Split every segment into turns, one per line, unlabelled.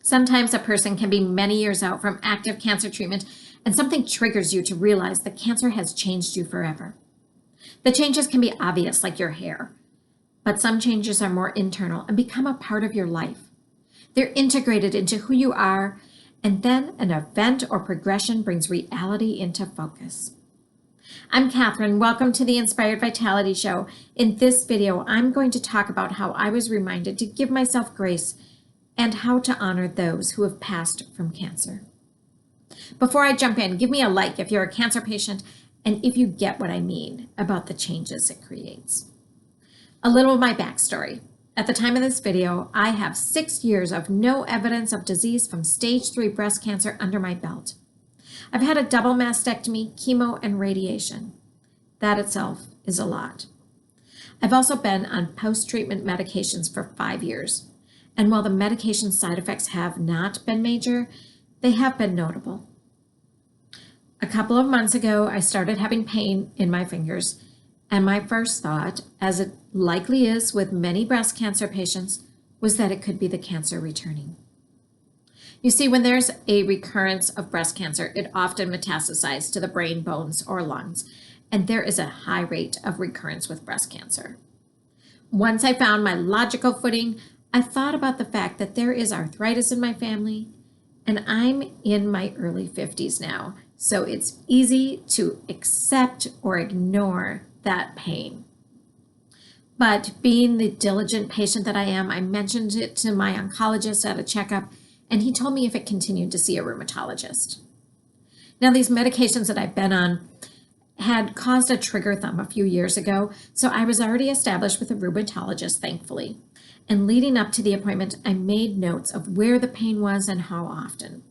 Sometimes a person can be many years out from active cancer treatment and something triggers you to realize that cancer has changed you forever. The changes can be obvious, like your hair, but some changes are more internal and become a part of your life. They're integrated into who you are, and then an event or progression brings reality into focus. I'm Catherine. Welcome to the Inspired Vitality Show. In this video, I'm going to talk about how I was reminded to give myself grace and how to honor those who have passed from cancer. Before I jump in, give me a like if you're a cancer patient and if you get what I mean about the changes it creates. A little of my backstory. At the time of this video, I have 6 years of no evidence of disease from stage 3 breast cancer under my belt. I've had a double mastectomy, chemo, and radiation. That itself is a lot. I've also been on post-treatment medications for 5 years. And while the medication side effects have not been major, they have been notable. A couple of months ago, I started having pain in my fingers, and my first thought, as it likely is with many breast cancer patients, was that it could be the cancer returning. You see, when there's a recurrence of breast cancer, it often metastasizes to the brain, bones, or lungs, and there is a high rate of recurrence with breast cancer. Once I found my logical footing, I thought about the fact that there is arthritis in my family, and I'm in my early 50s now, so it's easy to accept or ignore that pain. But being the diligent patient that I am, I mentioned it to my oncologist at a checkup, and he told me if it continued to see a rheumatologist. Now, these medications that I've been on had caused a trigger thumb a few years ago, so I was already established with a rheumatologist, thankfully. And leading up to the appointment, I made notes of where the pain was and how often.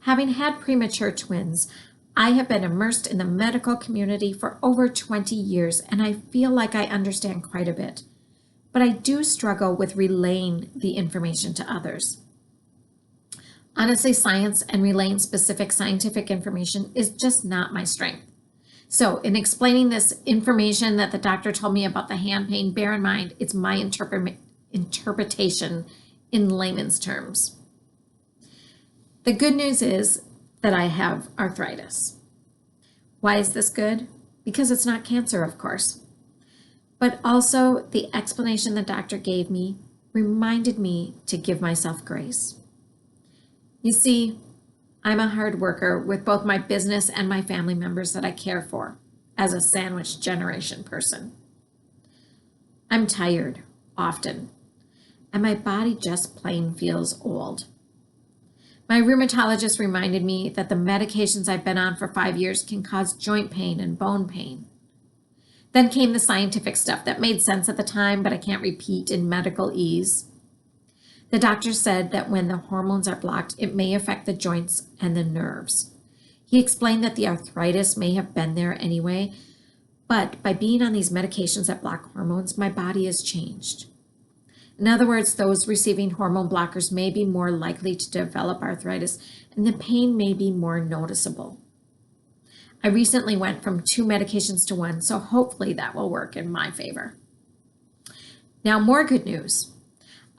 Having had premature twins, I have been immersed in the medical community for over 20 years, and I feel like I understand quite a bit. But I do struggle with relaying the information to others. Honestly, science and relaying specific scientific information is just not my strength. So in explaining this information that the doctor told me about the hand pain, bear in mind, it's my interpretation in layman's terms. The good news is that I have arthritis. Why is this good? Because it's not cancer, of course. But also the explanation the doctor gave me reminded me to give myself grace. You see, I'm a hard worker with both my business and my family members that I care for as a sandwich generation person. I'm tired often, and my body just plain feels old. My rheumatologist reminded me that the medications I've been on for 5 years can cause joint pain and bone pain. Then came the scientific stuff that made sense at the time, but I can't repeat in medical ease. The doctor said that when the hormones are blocked, it may affect the joints and the nerves. He explained that the arthritis may have been there anyway, but by being on these medications that block hormones, my body has changed. In other words, those receiving hormone blockers may be more likely to develop arthritis, and the pain may be more noticeable. I recently went from 2 medications to 1, so hopefully that will work in my favor. Now, more good news.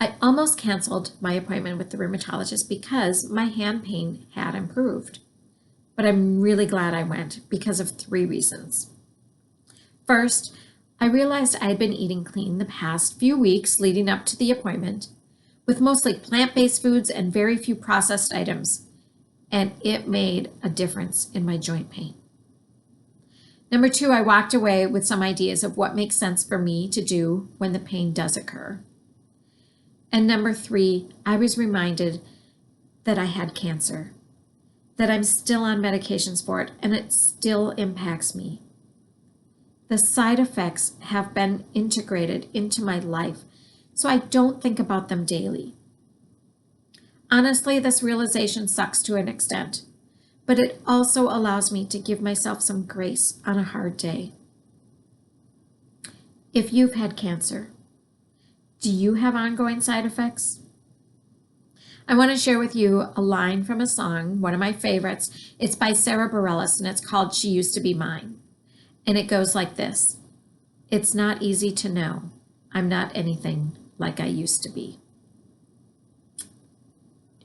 I almost canceled my appointment with the rheumatologist because my hand pain had improved. But I'm really glad I went because of 3 reasons. First, I realized I had been eating clean the past few weeks leading up to the appointment, with mostly plant-based foods and very few processed items, and it made a difference in my joint pain. Number 2, I walked away with some ideas of what makes sense for me to do when the pain does occur. And number 3, I was reminded that I had cancer, that I'm still on medications for it, and it still impacts me. The side effects have been integrated into my life, so I don't think about them daily. Honestly, this realization sucks to an extent, but it also allows me to give myself some grace on a hard day. If you've had cancer, do you have ongoing side effects? I want to share with you a line from a song, one of my favorites. It's by Sara Bareilles, and it's called She Used to Be Mine. And it goes like this: It's not easy to know I'm not anything like I used to be.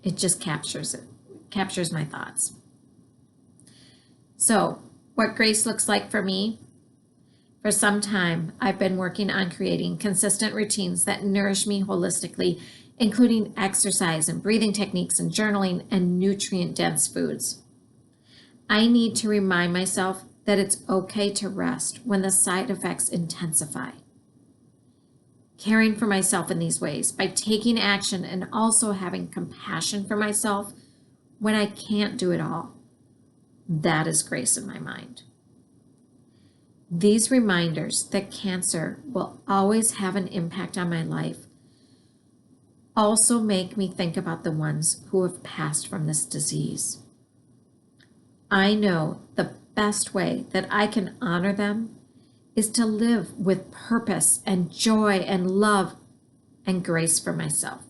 It just captures my thoughts. So, what grace looks like for me? For some time, I've been working on creating consistent routines that nourish me holistically, including exercise and breathing techniques and journaling and nutrient-dense foods. I need to remind myself that it's okay to rest when the side effects intensify. Caring for myself in these ways by taking action and also having compassion for myself when I can't do it all, that is grace in my mind. These reminders that cancer will always have an impact on my life also make me think about the ones who have passed from this disease. I know the best way that I can honor them is to live with purpose and joy and love and grace for myself.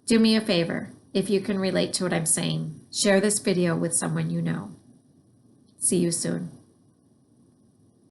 Do me a favor, if you can relate to what I'm saying, share this video with someone you know. See you soon.